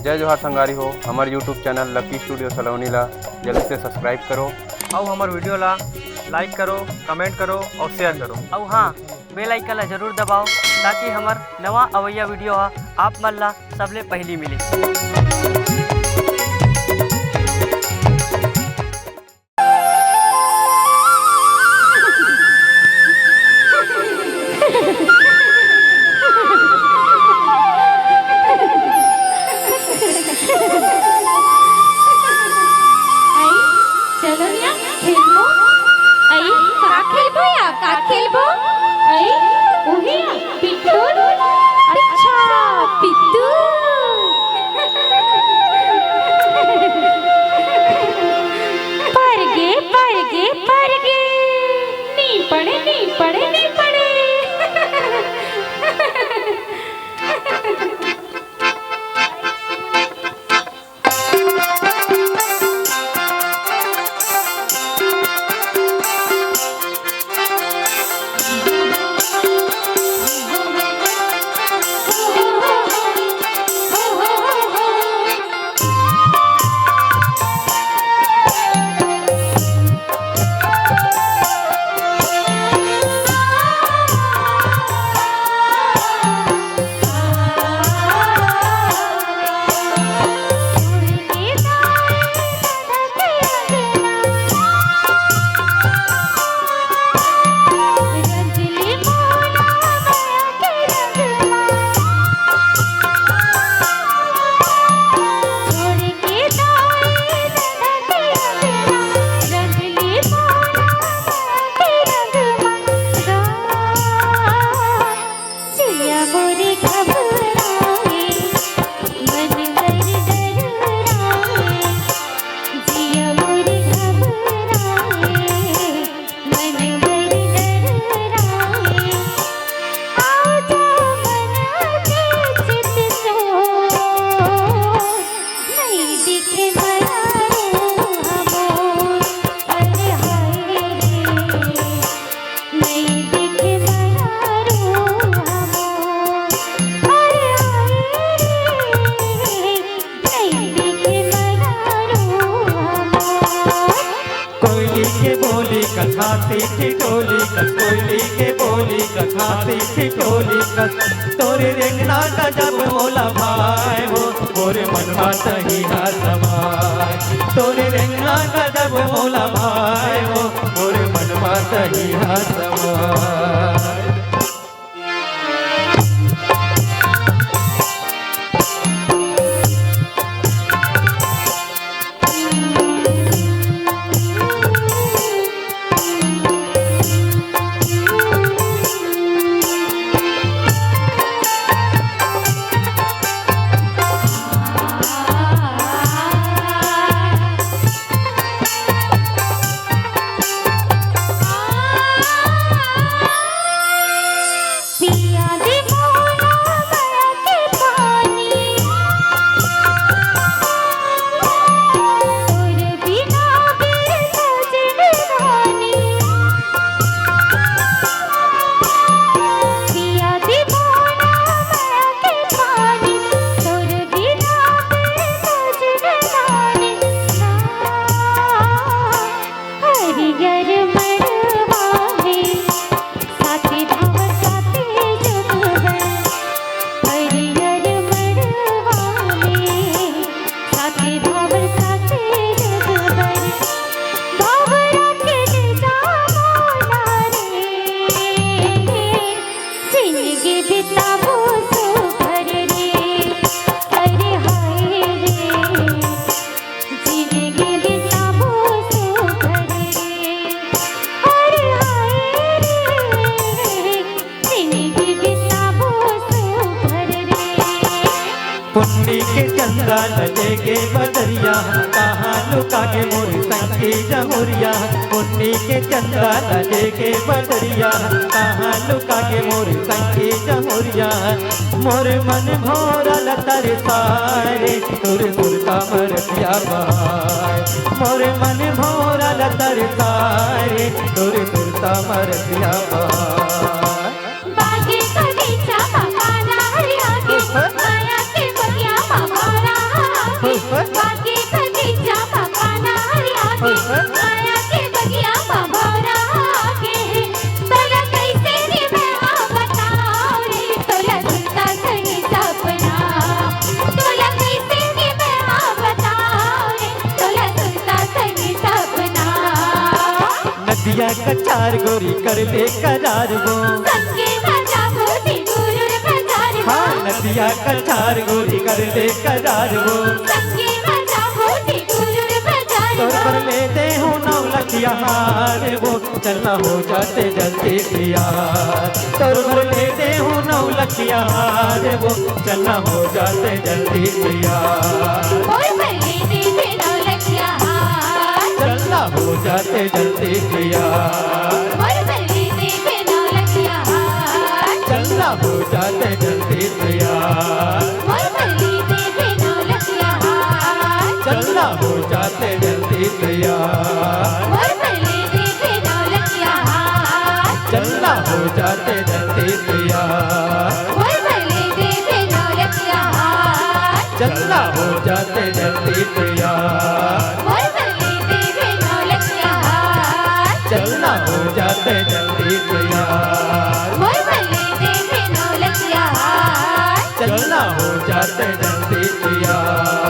जय जोहार संगारी हो। हमारे यूट्यूब चैनल लकी स्टूडियो सलोनी ला जल्दी से सब्सक्राइब करो और हमारे वीडियो ला लाइक करो, कमेंट करो और शेयर करो। और हाँ, बेल आइकन ला जरूर दबाओ ताकि हमार नवा अवैया वीडियो आप मन ला सबले पहली मिले। कथाती ठिठोली कस कोयली के बोली कथाती ठिठोली कस तोरे रेंगना का जब मोला भाई हो मोरे मनवा सही समाय तोरे रेंगना का जब मोला भाई हो मोरे मनवा सही समाय। पुन्नी के चंदा लजे के बदरिया कहाँ लुका के मोरी संगी जमुरिया पुन्नी के चंदा लजे के बदरिया कहाँ लुका के मोरी संगी जमुरिया मोर मन भोरा लतर सारे तुर तुर कमर पिया बाय मोर मन भोरा लतर सारे तुर तुर कमर पिया बाय। बागे बगीचा बाबा नारिया के माया के बगिया बाबा कचार गोरी कर ले करार वो संगे बजा होती गुरुर बाजार हो हाँ नदिया कचार गोरी कर ले करार वो संगे बजा होती गुरुर बाजार तोर हो पर ले दे हूँ 9 लखिया हार वो चलना हो जाते जल्दी तैयार तोर पर ले दे हूँ 9 लखिया हार वो चलना हो जाते जल्दी तैयार और भले दे बिना लखिया हार चलना हो जाते जल्दी तैयार और भले दे बिना लखिया हार चलना हो जाते जल्दी तैयार और भले दे बिना लखिया हार चलना हो जाते जल्दी तैयार और भले दे बिना लखिया हार चलना हो जाते जल्दी तैयार और भले दे बिना लखिया हार चलना हो जाते जल्दी तैयार और भले दे बिना लखिया हार चलना हो जाते जल्दी तैयार और भले दे बिना लखिया हार चलना हो जाते जल्दी तैयार